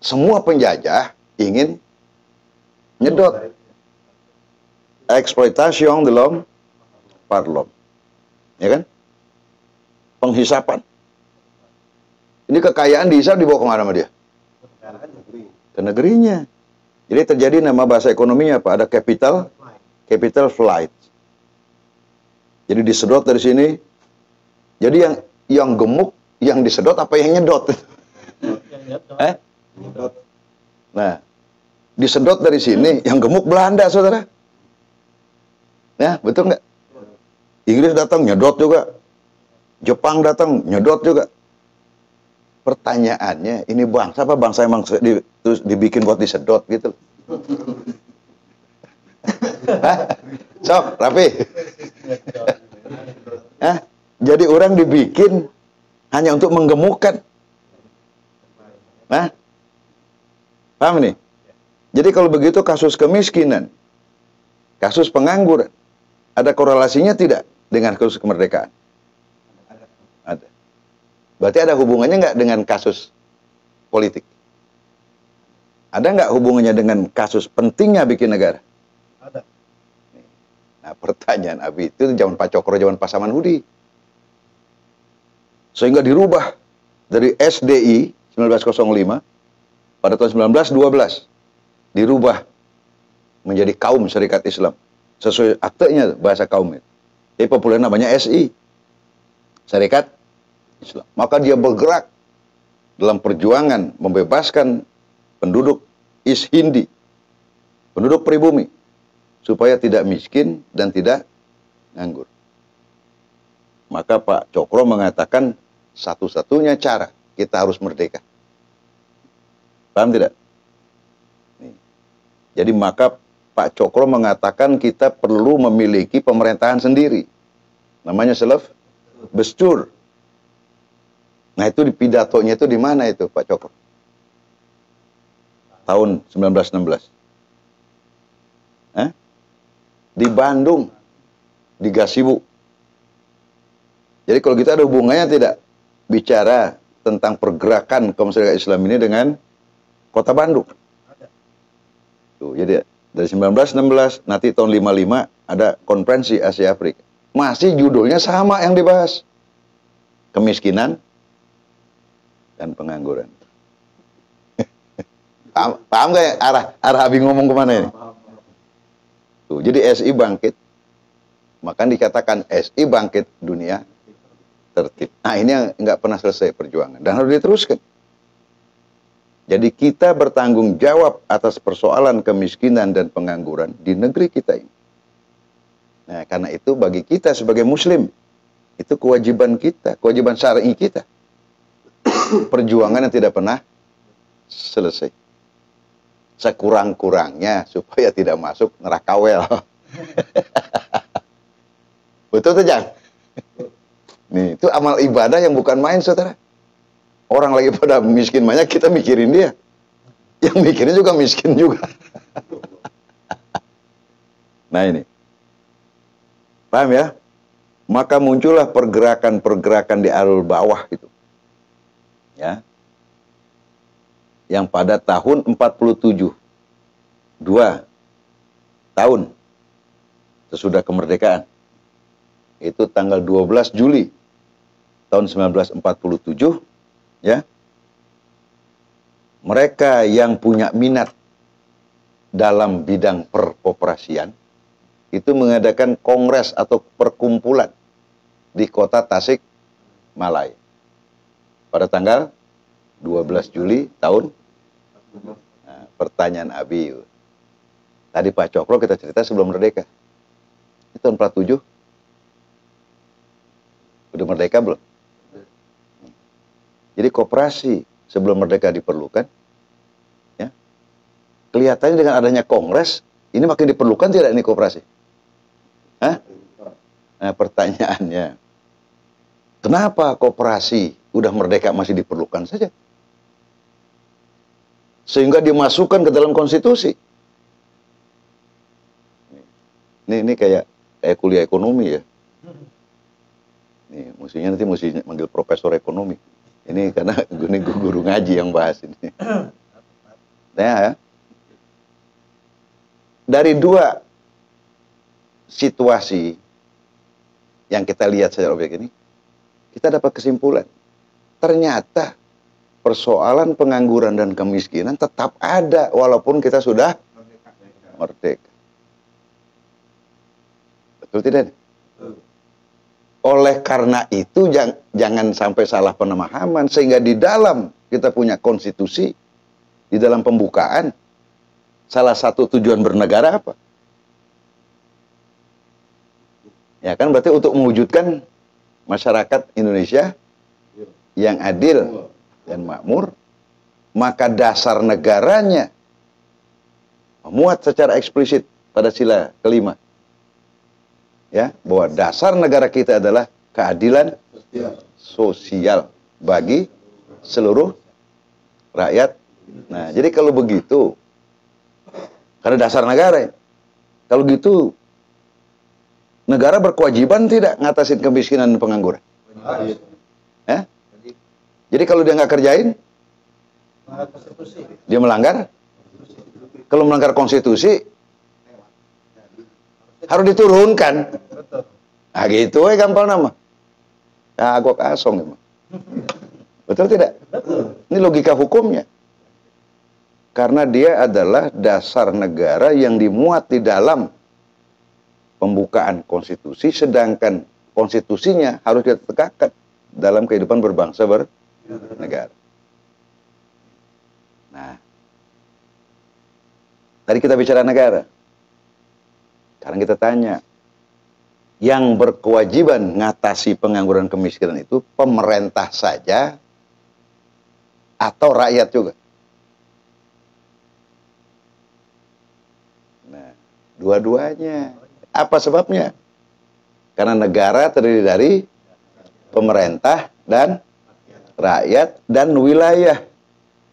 semua penjajah ingin nyedot. Eksploitasi delom parlom. Ya kan? Penghisapan. Ini kekayaan dihisap dibawa kemana sama dia? Ke negerinya. Jadi terjadi nama bahasa ekonominya apa? Ada capital flight. Jadi disedot dari sini. Jadi yang gemuk, yang disedot apa yang nyedot? Nah, disedot dari sini, yang gemuk Belanda, saudara. Ya, betul nggak? Inggris datang, nyedot juga. Jepang datang, nyedot juga. Pertanyaannya, ini bangsa apa bangsa emang terus dibikin buat disedot gitu? Sok, Rafi. Jadi orang dibikin hanya untuk menggemukkan. Paham nih? Jadi kalau begitu kasus kemiskinan, kasus pengangguran, ada korelasinya tidak dengan kasus kemerdekaan? Ada. Berarti ada hubungannya nggak dengan kasus politik? Ada nggak hubungannya dengan kasus pentingnya bikin negara?
Ada.
Nah, pertanyaan Abi itu zaman Pak Cokro, zaman Pak Samanhudi. Sehingga dirubah dari SDI 1905 pada tahun 1912 dirubah menjadi Kaum Serikat Islam sesuai aktenya bahasa kaum itu. Jadi populer namanya SI, Serikat Islam. Maka dia bergerak dalam perjuangan membebaskan penduduk East Hindi, penduduk pribumi, supaya tidak miskin dan tidak nganggur. Maka Pak Cokro mengatakan satu-satunya cara kita harus merdeka. Paham tidak? Nih. Jadi maka Pak Cokro mengatakan kita perlu memiliki pemerintahan sendiri. Namanya self bestur. Nah itu di pidatonya itu di mana itu Pak Cokro? Tahun 1916. Di Bandung, di Gasibu. Jadi kalau kita ada hubungannya tidak bicara tentang pergerakan kaum serikat Islam ini dengan kota Bandung. Tuh, jadi dari 1916 nanti tahun 55 ada konferensi Asia Afrika. Masih judulnya sama yang dibahas. Kemiskinan dan pengangguran. Paham gak ya arah Abi ngomong kemana ini? Tuh, jadi SI bangkit. Maka dikatakan SI bangkit dunia tertib. Nah ini yang nggak pernah selesai perjuangan dan harus diteruskan. Jadi kita bertanggung jawab atas persoalan kemiskinan dan pengangguran di negeri kita ini. Nah, karena itu bagi kita sebagai muslim, itu kewajiban kita, kewajiban syar'i kita. Perjuangan yang tidak pernah selesai. Sekurang-kurangnya supaya tidak masuk neraka wel. Betul tuh, Jang? Nih, itu amal ibadah yang bukan main, saudara. Orang lagi pada miskin banyak, kita mikirin dia. Yang mikirin juga miskin juga. Nah ini. Paham ya? Maka muncullah pergerakan-pergerakan di alur bawah itu. Ya. Yang pada tahun 47. 2 tahun sesudah kemerdekaan. Itu tanggal 12 Juli tahun 1947. Ya, mereka yang punya minat dalam bidang perkoperasian itu mengadakan kongres atau perkumpulan di kota Tasik Malaya pada tanggal 12 Juli tahun. Nah, pertanyaan Abi, tadi Pak Cokro kita cerita sebelum merdeka, itu tahun 47 udah merdeka belum? Jadi koperasi sebelum merdeka diperlukan, ya. Kelihatannya dengan adanya kongres, ini makin diperlukan tidak ini koperasi? Hah? Nah pertanyaannya, kenapa koperasi udah merdeka masih diperlukan saja? Sehingga dimasukkan ke dalam konstitusi. Ini kayak kuliah ekonomi ya. Nih, nanti mesti manggil profesor ekonomi. Ini karena ini guru ngaji yang bahas ini. Nah, dari dua situasi yang kita lihat secara objek ini, kita dapat kesimpulan. Ternyata persoalan pengangguran dan kemiskinan tetap ada walaupun kita sudah merdeka. Betul tidak? Oleh karena itu jangan sampai salah pemahaman, sehingga di dalam kita punya konstitusi, di dalam pembukaan, salah satu tujuan bernegara apa? Ya kan, berarti untuk mewujudkan masyarakat Indonesia yang adil dan makmur, maka dasar negaranya memuat secara eksplisit pada sila kelima. Ya, bahwa dasar negara kita adalah keadilan sosial bagi seluruh rakyat. Nah, jadi kalau begitu, karena dasar negara, kalau gitu, negara berkewajiban tidak ngatasin kemiskinan dan pengangguran? Ya? Jadi kalau dia nggak kerjain, dia melanggar. Kalau melanggar konstitusi, harus diturunkan. Nah gitu gampang nama. Nah, gua kasong emang. Betul tidak? Ini logika hukumnya. Karena dia adalah dasar negara yang dimuat di dalam pembukaan konstitusi, sedangkan konstitusinya harus kita tegakkan dalam kehidupan berbangsa bernegara. Nah, tadi kita bicara negara. Sekarang kita tanya, yang berkewajiban ngatasi pengangguran kemiskinan itu pemerintah saja atau rakyat juga? Nah, dua-duanya. Apa sebabnya? Karena negara terdiri dari pemerintah dan rakyat dan wilayah.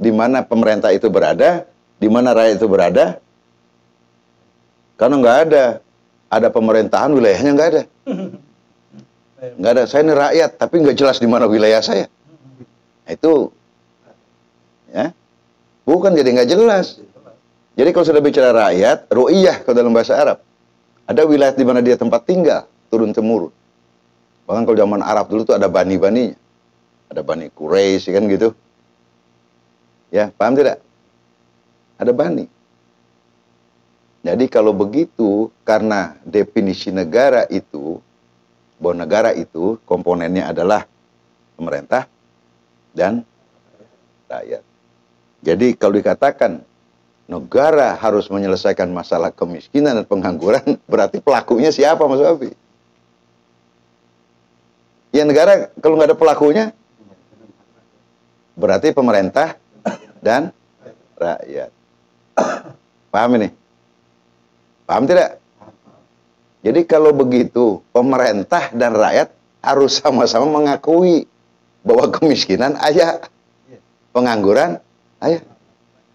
Di mana pemerintah itu berada, di mana rakyat itu berada. Karena nggak ada pemerintahan, wilayahnya nggak ada. Nggak ada, saya ini rakyat, tapi nggak jelas di mana wilayah saya. Itu, ya, bukan jadi nggak jelas. Jadi kalau sudah bicara rakyat, ru'iyah kalau dalam bahasa Arab, ada wilayah di mana dia tempat tinggal, turun-temurun. Bahkan kalau zaman Arab dulu tuh ada bani-baninya. Ada Bani Quraisy kan gitu. Ya, paham tidak? Ada bani. Jadi kalau begitu, karena definisi negara itu, bahwa negara itu komponennya adalah pemerintah dan rakyat. Jadi kalau dikatakan negara harus menyelesaikan masalah kemiskinan dan pengangguran, berarti pelakunya siapa, Mas Wabi? Ya negara kalau nggak ada pelakunya, berarti pemerintah dan rakyat. Paham ini? Paham tidak? Jadi kalau begitu, pemerintah dan rakyat harus sama-sama mengakui bahwa kemiskinan ada, pengangguran ada.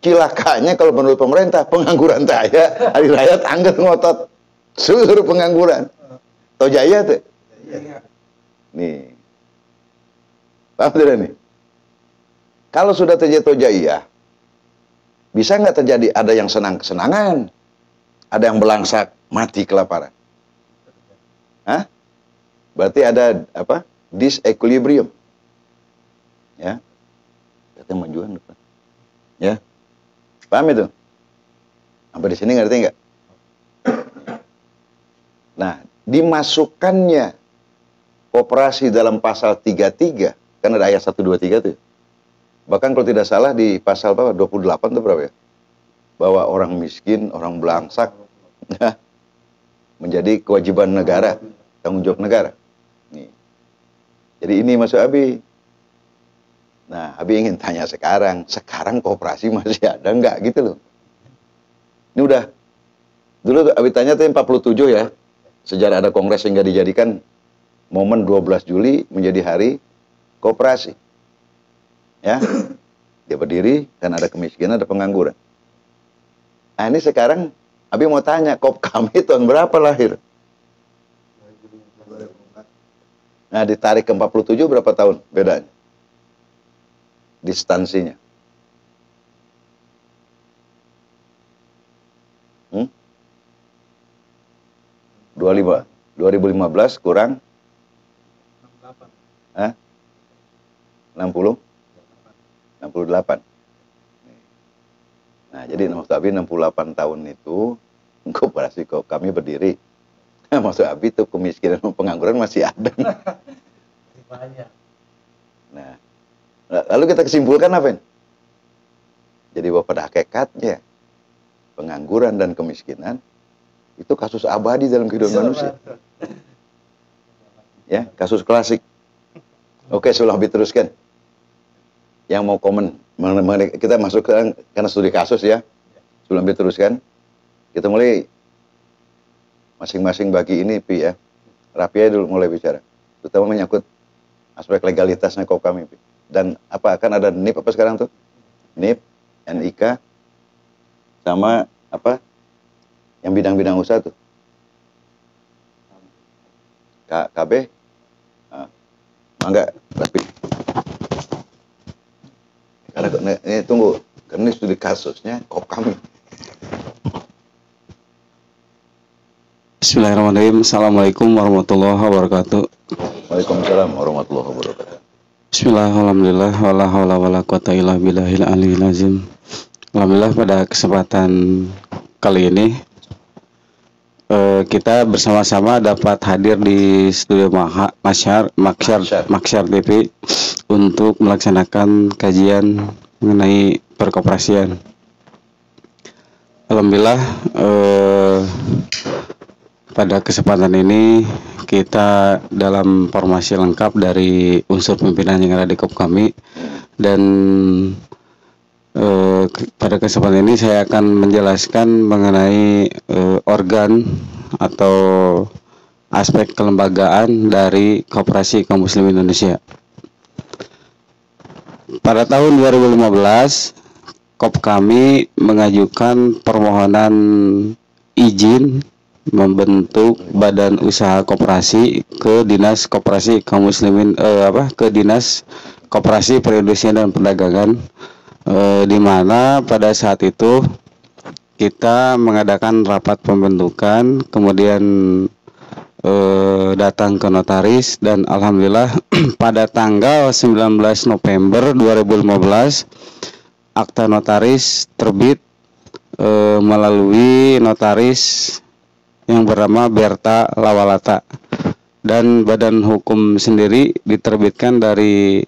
Cilakanya kalau menurut pemerintah, pengangguran tak ada, hari rakyat anggar ngotot seluruh pengangguran. Tau jaya tuh? Nih. Paham tidak nih? Kalau sudah terjadi tojaiyah, bisa nggak terjadi ada yang senang kesenangan, ada yang belangsak mati kelaparan? Hah? Berarti ada apa? Disequilibrium. Ya. Kita majuan depan. Ya. Paham itu? Sampai di sini ngerti nggak? Nah, dimasukkannya koperasi dalam pasal 33, kan ada ayat 123 tuh. Bahkan kalau tidak salah di pasal 28 itu berapa ya? Bahwa orang miskin, orang belangsak menjadi kewajiban negara, tanggung jawab negara. Nih. Jadi ini maksud Abi. Nah, Abi ingin tanya sekarang koperasi masih ada enggak gitu loh. Ini udah, dulu Abi tanya tuh 47 ya, sejarah ada kongres sehingga dijadikan momen 12 Juli menjadi hari koperasi. Ya, dia berdiri dan ada kemiskinan, ada pengangguran. Nah ini sekarang Abi mau tanya, KOP kami tahun berapa lahir? Nah ditarik ke 47 berapa tahun bedanya? Distansinya. 2015 kurang 60? 68. Nah, jadi maksud Abi 68 tahun itu koperasi kami berdiri. Nah, maksud Abi itu kemiskinan dan pengangguran masih ada. Nah, lalu kita kesimpulkan apa? Jadi bahwa pada hakikatnya pengangguran dan kemiskinan itu kasus abadi dalam kehidupan manusia. Ya, kasus klasik. Oke, sebelum Abi teruskan. Yang mau komen, kita masuk ke karena studi kasus ya. Sebelum diteruskan, kita mulai masing-masing bagi ini Pi ya. Rapi aja dulu mulai bicara. Terutama menyangkut aspek legalitasnya KOP kami Pi. Dan apa kan ada NIP apa sekarang tuh? NIP, NIK, sama apa? Yang bidang-bidang usaha tuh. KB. Enggak, Rapi. Karena ini tunggu, karena ini studi kasusnya KOP kami.
Bismillahirrahmanirrahim. Assalamualaikum warahmatullahi wabarakatuh.
Waalaikumsalam warahmatullahi wabarakatuh.
Bismillahirrahmanirrahim. Wala haula wala quwata illa billahil aliyil azim. Alhamdulillah pada kesempatan kali ini kita bersama-sama dapat hadir di studio Maksiar TV untuk melaksanakan kajian mengenai perkoperasian. Alhamdulillah pada kesempatan ini kita dalam formasi lengkap dari unsur pimpinan yang ada di KOP kami, dan pada kesempatan ini saya akan menjelaskan mengenai organ atau aspek kelembagaan dari Koperasi Kaum Muslimin Indonesia. Pada tahun 2015, KOP kami mengajukan permohonan izin membentuk badan usaha koperasi ke Dinas Koperasi Kaum Muslimin ke Dinas Koperasi Perindustrian dan Perdagangan, di mana pada saat itu kita mengadakan rapat pembentukan, kemudian datang ke notaris, dan alhamdulillah pada tanggal 19 November 2015 akta notaris terbit melalui notaris yang bernama Berta Lawalata, dan badan hukum sendiri diterbitkan dari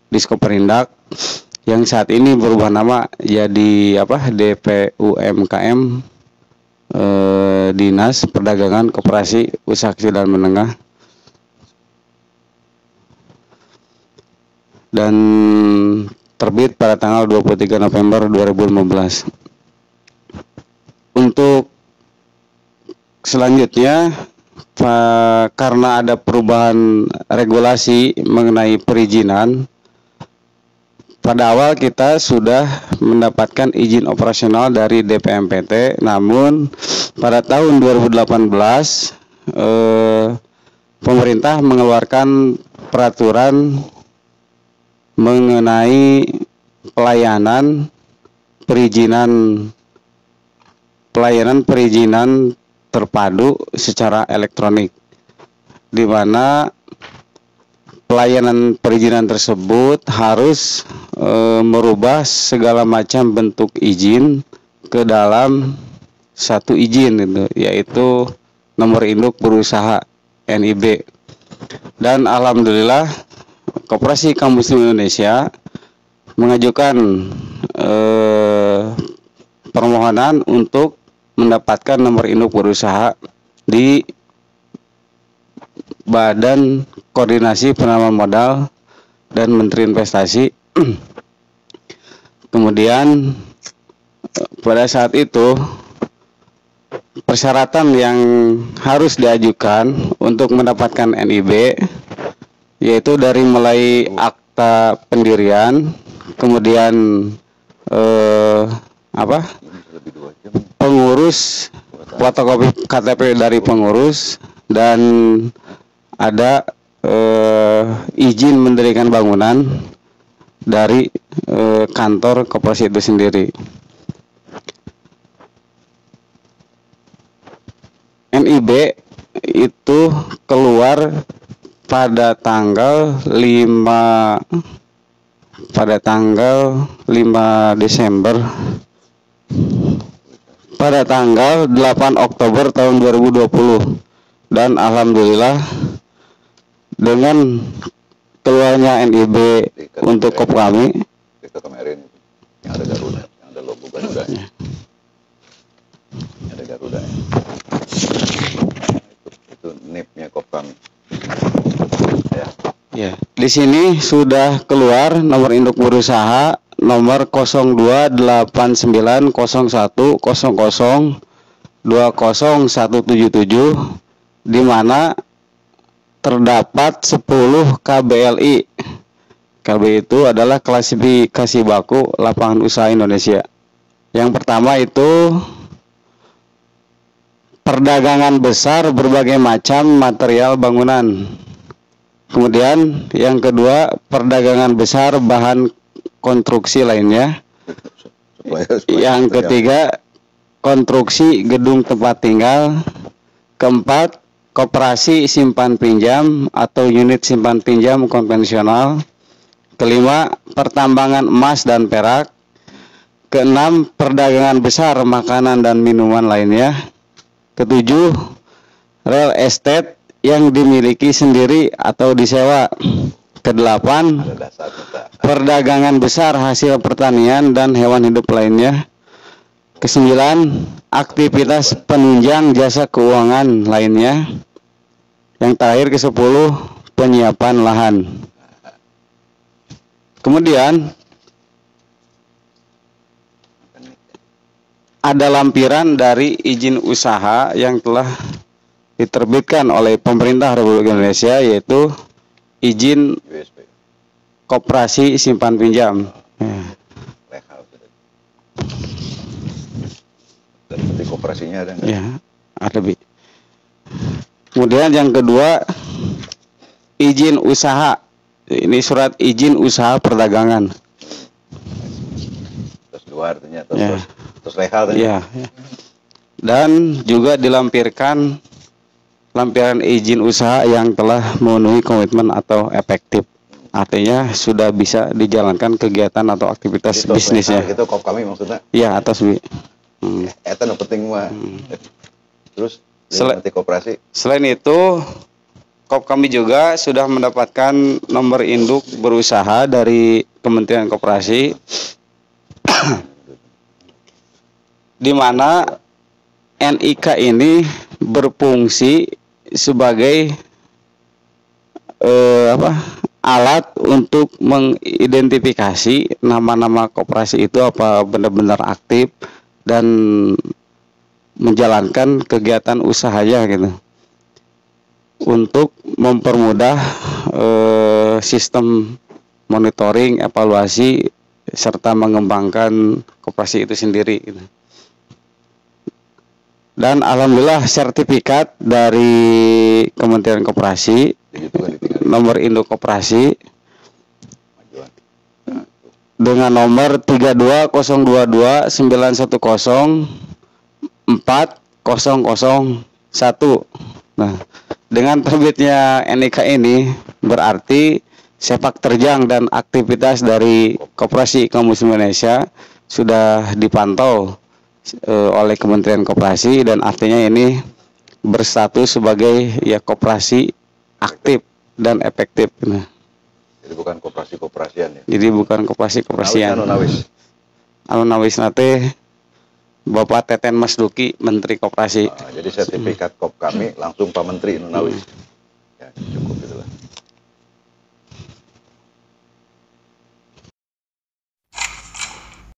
Diskoperindak
yang saat ini berubah nama jadi DPUMKM, Dinas Perdagangan Koperasi Usaha Kecil dan Menengah, dan terbit pada tanggal 23 November 2015. Untuk selanjutnya, karena ada perubahan regulasi mengenai perizinan, pada awal kita sudah mendapatkan izin operasional dari DPMPT, namun pada tahun 2018 pemerintah mengeluarkan peraturan mengenai pelayanan perizinan terpadu secara elektronik, di mana pelayanan perizinan tersebut harus merubah segala macam bentuk izin ke dalam satu izin, yaitu nomor induk berusaha NIB. Dan alhamdulillah Koperasi Kaum Muslimin Indonesia mengajukan permohonan untuk mendapatkan nomor induk berusaha di Badan Koordinasi Penanaman Modal dan Menteri Investasi. Kemudian pada saat itu persyaratan yang harus diajukan untuk mendapatkan NIB yaitu dari mulai akta pendirian, kemudian pengurus, fotokopi KTP dari pengurus, dan ada izin mendirikan bangunan dari kantor koperasi itu sendiri. NIB itu keluar pada tanggal 5 Desember, pada tanggal 8 Oktober tahun 2020, dan alhamdulillah dengan keluarnya NIB untuk KOP kami
itu kemarin yang ada Garuda, yang ada logo Garudanya, yang ada Garuda itu NIP-nya KOP kami.
Ya, di sini sudah keluar nomor induk berusaha nomor 02890100200177, di mana terdapat 10 KBLI. KBLI itu adalah klasifikasi baku lapangan usaha Indonesia. Yang pertama itu perdagangan besar berbagai macam material bangunan. Kemudian yang kedua, perdagangan besar bahan konstruksi lainnya. Yang ketiga, konstruksi gedung tempat tinggal. Keempat, koperasi simpan pinjam atau unit simpan pinjam konvensional. Kelima, pertambangan emas dan perak. Keenam, perdagangan besar makanan dan minuman lainnya. Ketujuh, real estate yang dimiliki sendiri atau disewa. Kedelapan, perdagangan besar hasil pertanian dan hewan hidup lainnya. Kesembilan, aktivitas penunjang jasa keuangan lainnya. Yang terakhir ke-10, penyiapan lahan. Kemudian ada lampiran dari izin usaha yang telah diterbitkan oleh pemerintah Republik Indonesia, yaitu izin koperasi simpan pinjam.
Dari koperasinya ada nggak?
Ya, ada Bi. Kemudian yang kedua, izin usaha. Ini surat izin usaha perdagangan.
Terus dua artinya, terus,
Ya.
terus legal tadi.
Ya, ya. Dan juga dilampirkan lampiran izin usaha yang telah memenuhi komitmen atau efektif. Artinya sudah bisa dijalankan kegiatan atau aktivitas
Itu
bisnisnya.
Itu KOP kami maksudnya.
Ya, atas Bi.
Eta nu penting mah. Terus
Sel-
nanti koperasi.
Selain itu, KOP kami juga sudah mendapatkan nomor induk berusaha dari Kementerian Koperasi di mana NIK ini berfungsi sebagai alat untuk mengidentifikasi nama-nama koperasi itu apa benar-benar aktif dan menjalankan kegiatan usahanya gitu, untuk mempermudah sistem monitoring, evaluasi serta mengembangkan koperasi itu sendiri gitu. Dan alhamdulillah sertifikat dari Kementerian Koperasi nomor induk koperasi dengan nomor 320291040001. Nah, dengan terbitnya NIK ini berarti sepak terjang dan aktivitas dari Koperasi Kaum Muslimin Indonesia sudah dipantau oleh Kementerian Koperasi, dan artinya ini berstatus sebagai ya koperasi aktif dan efektif. Nah,
Jadi bukan koperasi-koperasian ya.
jadi bukan koperasi-koperasian. Alun-alun nate Bapak Teten Mas Duki, Menteri Koperasi.
Jadi sertifikat KOP kami langsung Pak Menteri Nunawis. Ya,